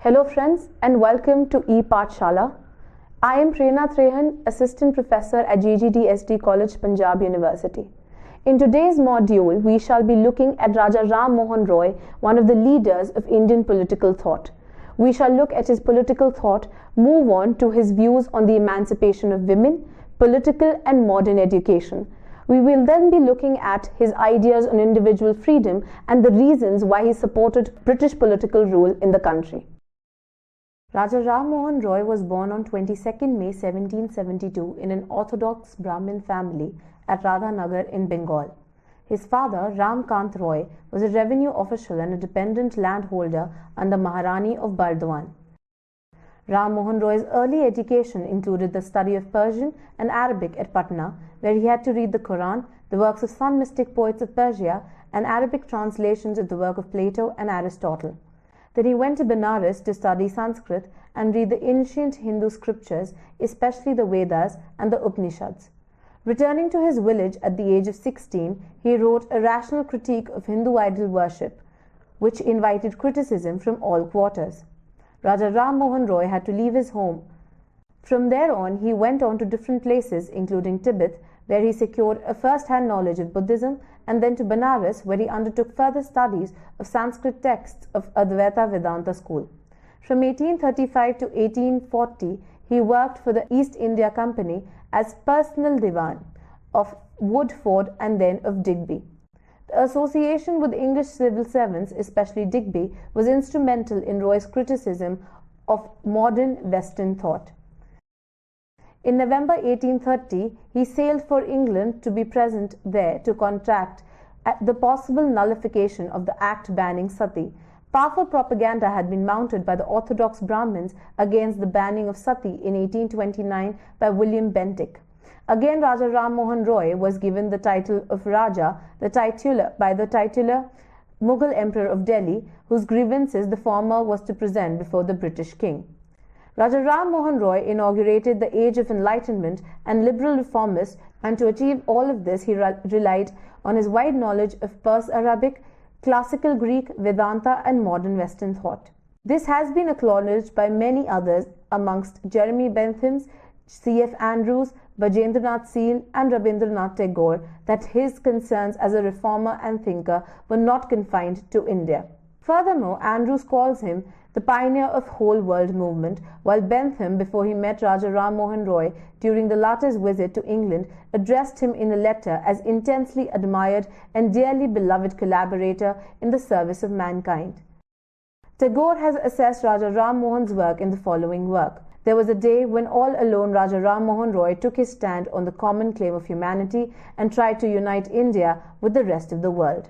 Hello friends and welcome to ePathshala. I am Prerna Trehan, Assistant Professor at GGDSD College, Punjab University. In today's module, we shall be looking at Raja Ram Mohan Roy, one of the leaders of Indian political thought. We shall look at his political thought, move on to his views on the emancipation of women, political and modern education. We will then be looking at his ideas on individual freedom and the reasons why he supported British political rule in the country. Raja Ram Mohan Roy was born on 22nd May 1772 in an Orthodox Brahmin family at Radhanagar in Bengal. His father, Ram Kant Roy, was a revenue official and a dependent landholder under Maharani of Burdwan. Ram Mohan Roy's early education included the study of Persian and Arabic at Patna, where he had to read the Quran, the works of some mystic poets of Persia, and Arabic translations of the work of Plato and Aristotle. Then he went to Benares to study Sanskrit and read the ancient Hindu scriptures, especially the Vedas and the Upanishads. Returning to his village at the age of 16, he wrote a rational critique of Hindu idol worship, which invited criticism from all quarters. Raja Ram Mohan Roy had to leave his home. From there on, he went on to different places, including Tibet, where he secured a first-hand knowledge of Buddhism, and then to Benares, where he undertook further studies of Sanskrit texts of Advaita Vedanta school. From 1835 to 1840, he worked for the East India Company as personal diwan of Woodford and then of Digby. The association with English civil servants, especially Digby, was instrumental in Roy's criticism of modern Western thought. In November 1830, he sailed for England to be present there to contract the possible nullification of the act banning sati. Powerful propaganda had been mounted by the Orthodox Brahmins against the banning of sati in 1829 by William Bentinck. Again, Raja Ram Mohan Roy was given the title of Raja, by the titular Mughal Emperor of Delhi, whose grievances the former was to present before the British king. Raja Ram Mohan Roy inaugurated the age of enlightenment and liberal reformists, and to achieve all of this he relied on his wide knowledge of Perso-Arabic, classical Greek, Vedanta and modern Western thought. This has been acknowledged by many others, amongst Jeremy Bentham, C.F. Andrews, Bajendranath Seal and Rabindranath Tagore, that his concerns as a reformer and thinker were not confined to India. Furthermore, Andrews calls him the pioneer of whole world movement, while Bentham, before he met Raja Ram Mohan Roy during the latter's visit to England, addressed him in a letter as intensely admired and dearly beloved collaborator in the service of mankind. Tagore has assessed Raja Ram Mohan's work in the following work. There was a day when all alone Raja Ram Mohan Roy took his stand on the common claim of humanity and tried to unite India with the rest of the world.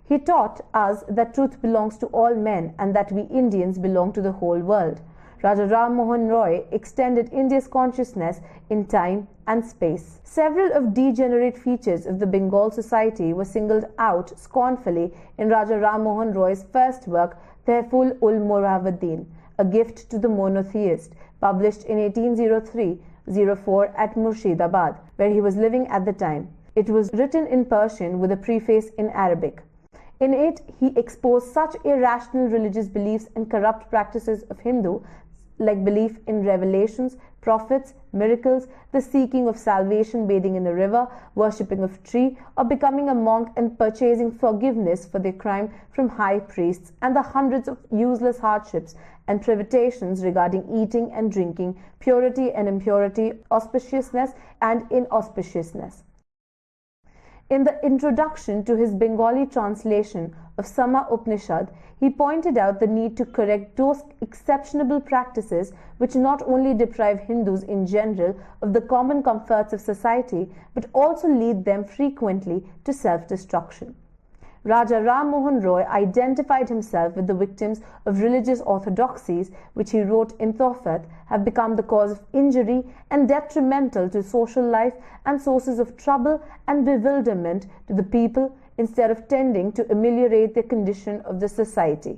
He taught us that truth belongs to all men and that we Indians belong to the whole world. Raja Ram Mohan Roy extended India's consciousness in time and space. Several of degenerate features of the Bengal society were singled out scornfully in Raja Ram Mohan Roy's first work, Tehful-ul-Morawaddin, a gift to the monotheist, published in 1803-04 at Murshidabad, where he was living at the time. It was written in Persian with a preface in Arabic. In it, he exposed such irrational religious beliefs and corrupt practices of Hindu, like belief in revelations, prophets, miracles, the seeking of salvation bathing in a river, worshipping of tree, or becoming a monk and purchasing forgiveness for their crime from high priests, and the hundreds of useless hardships and privations regarding eating and drinking, purity and impurity, auspiciousness and inauspiciousness. In the introduction to his Bengali translation of Sama Upanishad, he pointed out the need to correct those exceptional practices which not only deprive Hindus in general of the common comforts of society, but also lead them frequently to self-destruction. Raja Ram Mohan Roy identified himself with the victims of religious orthodoxies, which he wrote in Tofat have become the cause of injury and detrimental to social life and sources of trouble and bewilderment to the people, instead of tending to ameliorate the condition of the society.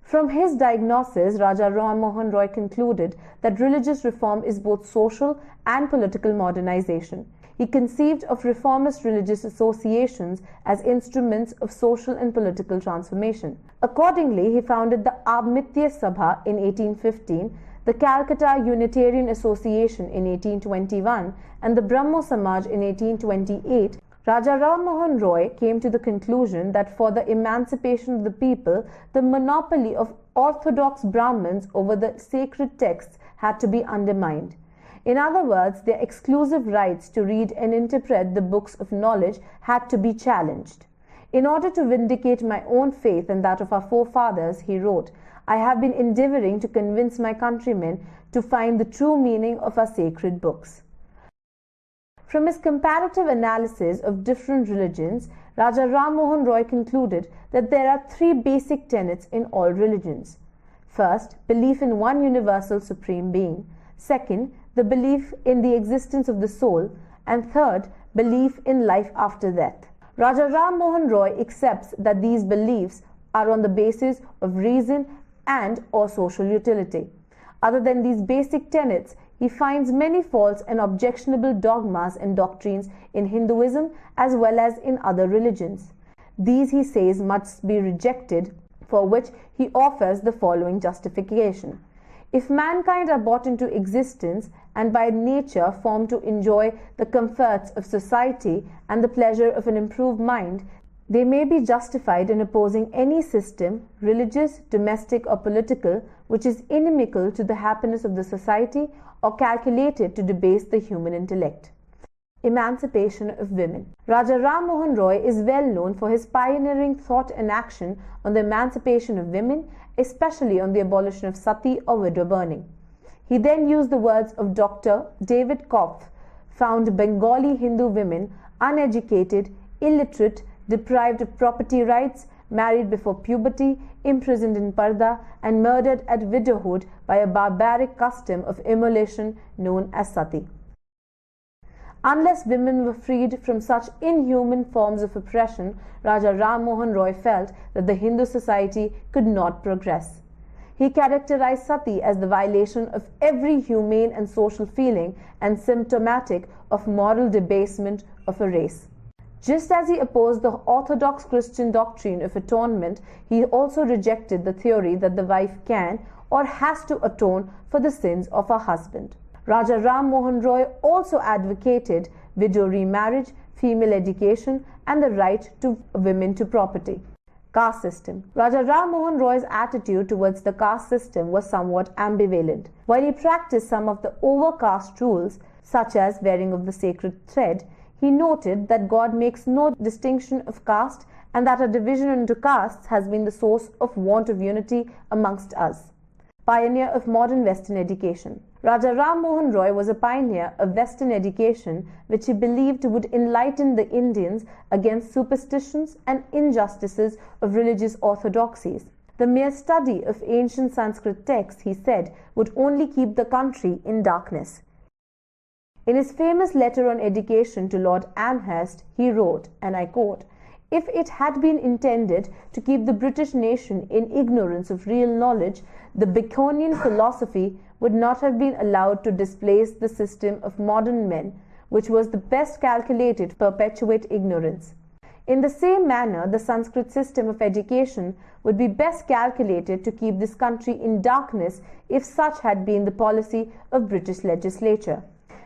From his diagnosis, Raja Ram Mohan Roy concluded that religious reform is both social and political modernization. he conceived of reformist religious associations as instruments of social and political transformation. Accordingly, he founded the Abmitya Sabha in 1815, the Calcutta Unitarian Association in 1821, and the Brahmo Samaj in 1828. Raja Ram Mohan Roy came to the conclusion that for the emancipation of the people, the monopoly of orthodox Brahmins over the sacred texts had to be undermined. In other words, their exclusive rights to read and interpret the books of knowledge had to be challenged. In order to vindicate my own faith and that of our forefathers, he wrote, I have been endeavoring to convince my countrymen to find the true meaning of our sacred books. From his comparative analysis of different religions, Raja Ram Mohan Roy concluded that there are three basic tenets in all religions. First, belief in one universal supreme being. Second, the belief in the existence of the soul. And third, belief in life after death. Raja Ram Mohan Roy accepts that these beliefs are on the basis of reason and or social utility. Other than these basic tenets, he finds many false and objectionable dogmas and doctrines in Hinduism as well as in other religions. These, he says, must be rejected, for which he offers the following justification. If mankind are brought into existence and by nature formed to enjoy the comforts of society and the pleasure of an improved mind, they may be justified in opposing any system, religious, domestic or political, which is inimical to the happiness of the society or calculated to debase the human intellect. Emancipation of Women. Raja Ram Mohan Roy is well known for his pioneering thought and action on the emancipation of women, especially on the abolition of sati or widow burning. He then used the words of Dr. David Kopf, found Bengali Hindu women uneducated, illiterate, deprived of property rights, married before puberty, imprisoned in parda, and murdered at widowhood by a barbaric custom of immolation known as sati. Unless women were freed from such inhuman forms of oppression, Raja Ram Mohan Roy felt that the Hindu society could not progress. He characterized sati as the violation of every humane and social feeling and symptomatic of moral debasement of a race. Just as he opposed the orthodox Christian doctrine of atonement, he also rejected the theory that the wife can or has to atone for the sins of her husband. Raja Ram Mohan Roy also advocated widow remarriage, female education, and the right to women to property. Caste system. Raja Ram Mohan Roy's attitude towards the caste system was somewhat ambivalent. While he practiced some of the overcaste rules, such as wearing of the sacred thread, he noted that God makes no distinction of caste and that a division into castes has been the source of want of unity amongst us. Pioneer of modern Western education. Raja Ram Mohan Roy was a pioneer of Western education which he believed would enlighten the Indians against superstitions and injustices of religious orthodoxies. The mere study of ancient Sanskrit texts, he said, would only keep the country in darkness. In his famous letter on education to Lord Amherst, he wrote, and I quote, "If it had been intended to keep the British nation in ignorance of real knowledge, the Baconian philosophy would not have been allowed to displace the system of modern men, which was the best calculated to perpetuate ignorance. In the same manner, the Sanskrit system of education would be best calculated to keep this country in darkness if such had been the policy of British legislature.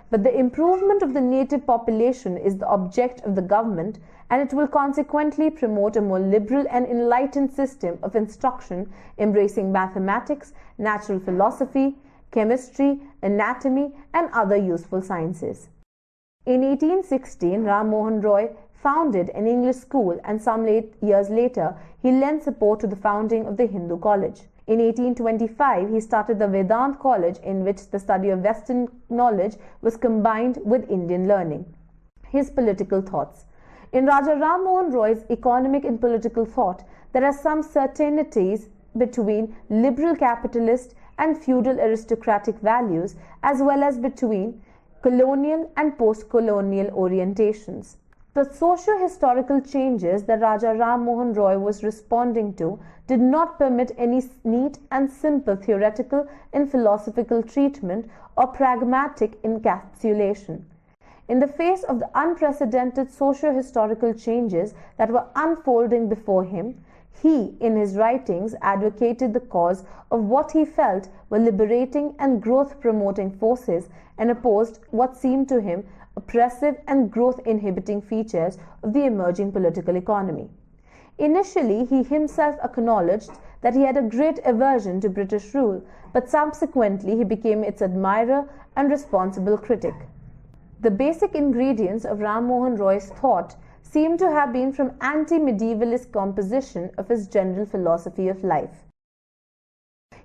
But the improvement of the native population is the object of the government, and it will consequently promote a more liberal and enlightened system of instruction embracing mathematics, natural philosophy, chemistry, anatomy, and other useful sciences." In 1816, Ram Mohan Roy founded an English school, and some years later, he lent support to the founding of the Hindu College. In 1825, he started the Vedant College, in which the study of Western knowledge was combined with Indian learning. His political thoughts. In Raja Ram Mohan Roy's economic and political thought, there are some certainties between liberal capitalist and feudal aristocratic values, as well as between colonial and post-colonial orientations. The socio-historical changes that Raja Ram Mohan Roy was responding to did not permit any neat and simple theoretical and philosophical treatment or pragmatic encapsulation. in the face of the unprecedented socio-historical changes that were unfolding before him, he, in his writings, advocated the cause of what he felt were liberating and growth-promoting forces and opposed what seemed to him oppressive and growth-inhibiting features of the emerging political economy. Initially, he himself acknowledged that he had a great aversion to British rule, but subsequently he became its admirer and responsible critic. The basic ingredients of Ram Mohan Roy's thought seem to have been from anti-medievalist composition of his general philosophy of life.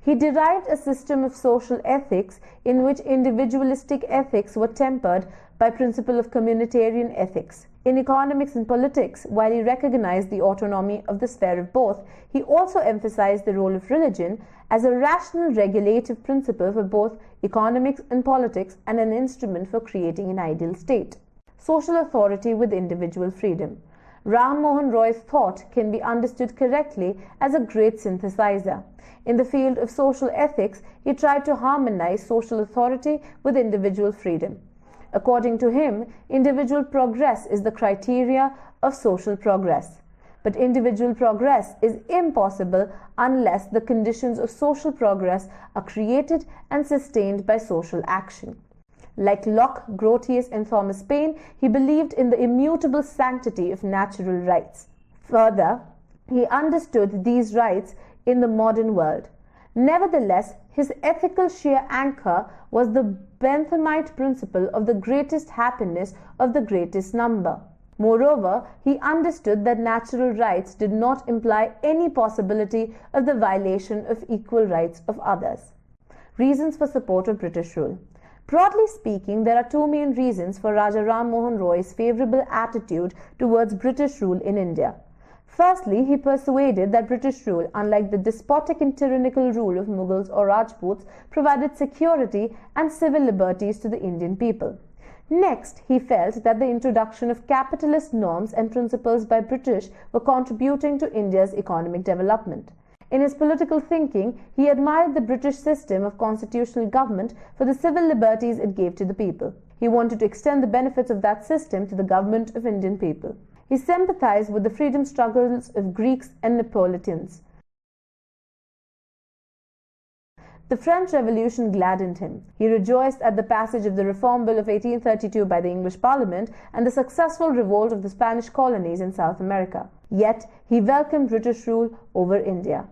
He derived a system of social ethics in which individualistic ethics were tempered by principle of communitarian ethics. In economics and politics, while he recognized the autonomy of the sphere of both, he also emphasized the role of religion as a rational regulative principle for both economics and politics and an instrument for creating an ideal state. Social authority with individual freedom. Ram Mohan Roy's thought can be understood correctly as a great synthesizer. In the field of social ethics, he tried to harmonize social authority with individual freedom. According to him, individual progress is the criteria of social progress. But individual progress is impossible unless the conditions of social progress are created and sustained by social action. Like Locke, Grotius, and Thomas Paine, he believed in the immutable sanctity of natural rights. Further, he understood these rights in the modern world. Nevertheless, his ethical sheer anchor was the Benthamite principle of the greatest happiness of the greatest number. Moreover, he understood that natural rights did not imply any possibility of the violation of equal rights of others. Reasons for support of British rule. Broadly speaking, there are two main reasons for Raja Ram Mohan Roy's favourable attitude towards British rule in India. Firstly, he persuaded that British rule, unlike the despotic and tyrannical rule of Mughals or Rajputs, provided security and civil liberties to the Indian people. Next, he felt that the introduction of capitalist norms and principles by British were contributing to India's economic development. In his political thinking, he admired the British system of constitutional government for the civil liberties it gave to the people. He wanted to extend the benefits of that system to the government of Indian people. He sympathized with the freedom struggles of Greeks and Neapolitans. The French Revolution gladdened him. He rejoiced at the passage of the Reform Bill of 1832 by the English Parliament and the successful revolt of the Spanish colonies in South America. Yet, he welcomed British rule over India.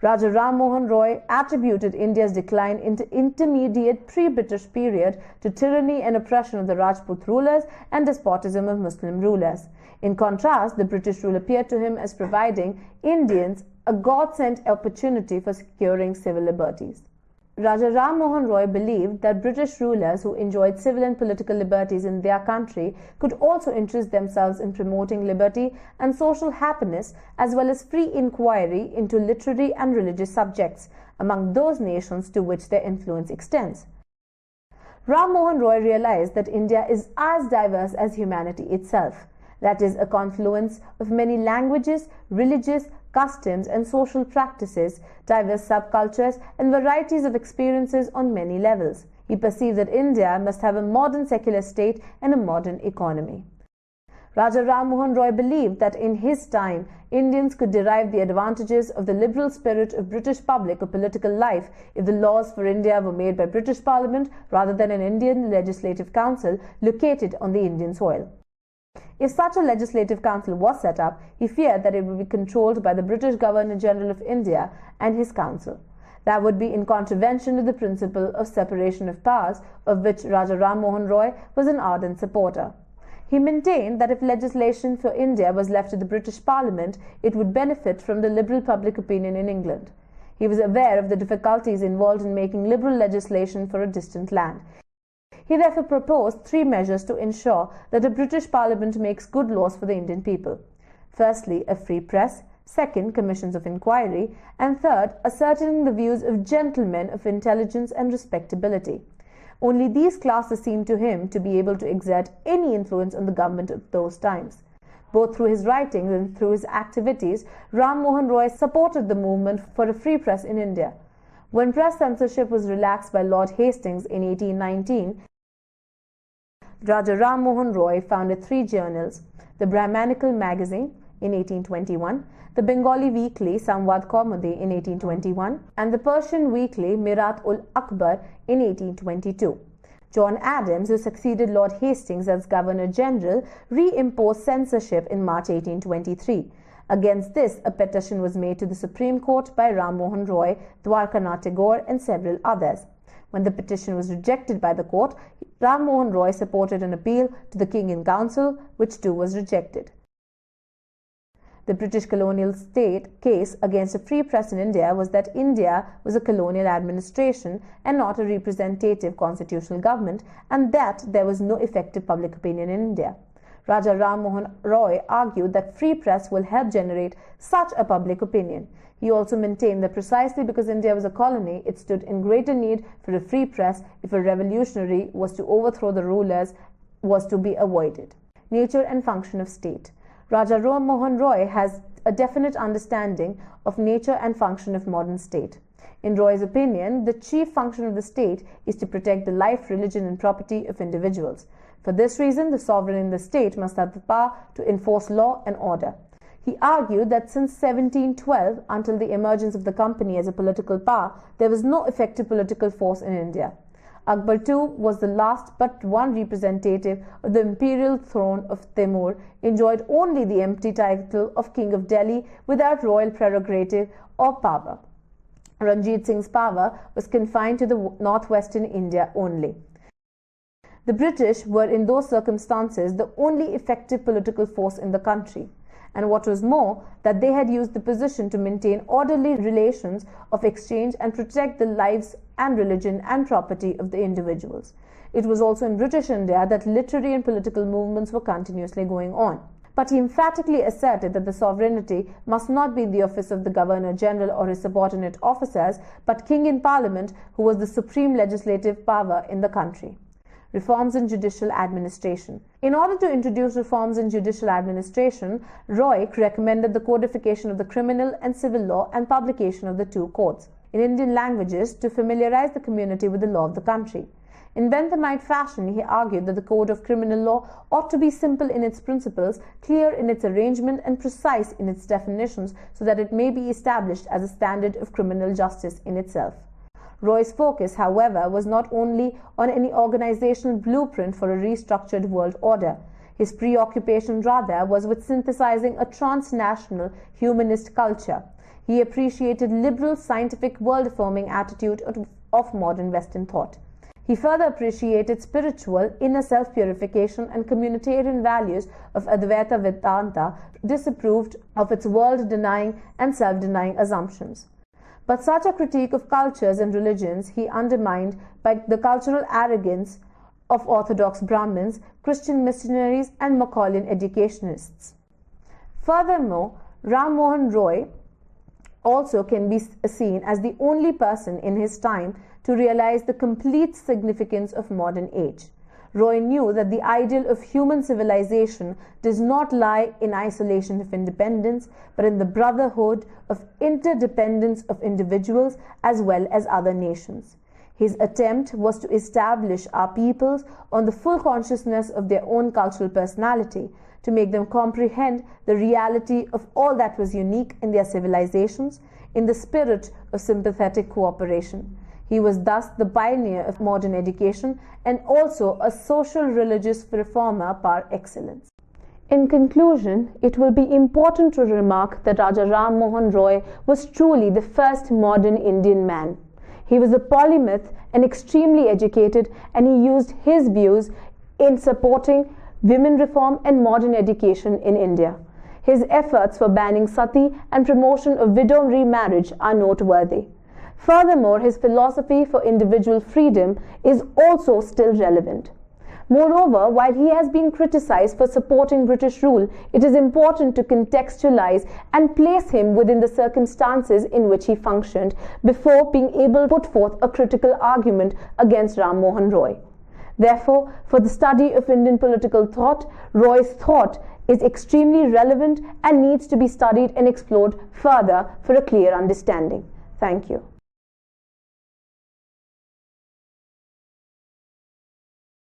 Raja Ram Mohan Roy attributed India's decline into intermediate pre-British period to tyranny and oppression of the Rajput rulers and despotism of Muslim rulers. In contrast, the British rule appeared to him as providing Indians a God-sent opportunity for securing civil liberties. Raja Ram Mohan Roy believed that British rulers who enjoyed civil and political liberties in their country could also interest themselves in promoting liberty and social happiness as well as free inquiry into literary and religious subjects among those nations to which their influence extends. Ram Mohan Roy realized that India is as diverse as humanity itself, that is, a confluence of many languages, religious, customs and social practices, diverse subcultures and varieties of experiences on many levels. He perceived that India must have a modern secular state and a modern economy. Raja Ram Mohan Roy believed that in his time, Indians could derive the advantages of the liberal spirit of British public or political life if the laws for India were made by British Parliament rather than an Indian Legislative Council located on the Indian soil. If such a legislative council was set up, he feared that it would be controlled by the British Governor-General of India and his council. That would be in contravention to the principle of separation of powers, of which Raja Ram Mohan Roy was an ardent supporter. He maintained that if legislation for India was left to the British Parliament, it would benefit from the liberal public opinion in England. He was aware of the difficulties involved in making liberal legislation for a distant land. He therefore proposed 3 measures to ensure that the British Parliament makes good laws for the Indian people. Firstly, a free press. Second, commissions of inquiry. And third, ascertaining the views of gentlemen of intelligence and respectability. Only these classes seemed to him to be able to exert any influence on the government of those times. Both through his writings and through his activities, Ram Mohan Roy supported the movement for a free press in India. When press censorship was relaxed by Lord Hastings in 1819, Raja Ram Mohan Roy founded 3 journals: the Brahmanical Magazine in 1821, the Bengali weekly Samvad Kaumudi in 1821, and the Persian weekly Mirat-ul-Akbar in 1822. John Adams, who succeeded Lord Hastings as Governor-General, reimposed censorship in March 1823. Against this, a petition was made to the Supreme Court by Ram Mohan Roy, Dwarkanath Tagore, and several others. When the petition was rejected by the court, Ram Mohan Roy supported an appeal to the King in Council, which too was rejected. The British colonial state case against a free press in India was that India was a colonial administration and not a representative constitutional government, and that there was no effective public opinion in India. Raja Ram Mohan Roy argued that free press will help generate such a public opinion. He also maintained that precisely because India was a colony, it stood in greater need for a free press if a revolutionary was to overthrow the rulers was to be avoided. Nature and function of state. Raja Ram Mohan Roy has a definite understanding of nature and function of modern state. In Roy's opinion, the chief function of the state is to protect the life, religion, and property of individuals. For this reason, the sovereign in the state must have the power to enforce law and order. He argued that since 1712, until the emergence of the company as a political power, there was no effective political force in India. Akbar too was the last but one representative of the imperial throne of Timur, enjoyed only the empty title of King of Delhi without royal prerogative or power. Ranjit Singh's power was confined to the northwestern India only. The British were in those circumstances the only effective political force in the country, and what was more, that they had used the position to maintain orderly relations of exchange and protect the lives and religion and property of the individuals. It was also in British India that literary and political movements were continuously going on. But he emphatically asserted that the sovereignty must not be in the office of the Governor-General or his subordinate officers, but King in Parliament, who was the supreme legislative power in the country. Reforms in judicial administration. In order to introduce reforms in judicial administration, Roy recommended the codification of the criminal and civil law and publication of the 2 codes in Indian languages to familiarize the community with the law of the country. In Benthamite fashion, he argued that the code of criminal law ought to be simple in its principles, clear in its arrangement, and precise in its definitions, so that it may be established as a standard of criminal justice in itself. Roy's focus, however, was not only on any organizational blueprint for a restructured world order. His preoccupation rather was with synthesizing a transnational humanist culture. He appreciated liberal, scientific, world-affirming attitude of modern Western thought. He further appreciated spiritual, inner self-purification and communitarian values of Advaita Vedanta, disapproved of its world-denying and self-denying assumptions. But such a critique of cultures and religions he undermined by the cultural arrogance of Orthodox Brahmins, Christian missionaries, and Macaulay educationists. Furthermore, Ram Mohan Roy also can be seen as the only person in his time to realize the complete significance of modern age. Roy knew that the ideal of human civilization does not lie in isolation of independence, but in the brotherhood of interdependence of individuals as well as other nations. His attempt was to establish our peoples on the full consciousness of their own cultural personality, to make them comprehend the reality of all that was unique in their civilizations, in the spirit of sympathetic cooperation. He was thus the pioneer of modern education and also a social religious reformer par excellence. In conclusion, it will be important to remark that Raja Ram Mohan Roy was truly the first modern Indian man. He was a polymath and extremely educated, and he used his views in supporting women reform and modern education in India. His efforts for banning sati and promotion of widow remarriage are noteworthy. Furthermore, his philosophy for individual freedom is also still relevant. Moreover, while he has been criticized for supporting British rule, it is important to contextualize and place him within the circumstances in which he functioned before being able to put forth a critical argument against Ram Mohan Roy. Therefore, for the study of Indian political thought, Roy's thought is extremely relevant and needs to be studied and explored further for a clear understanding. Thank you.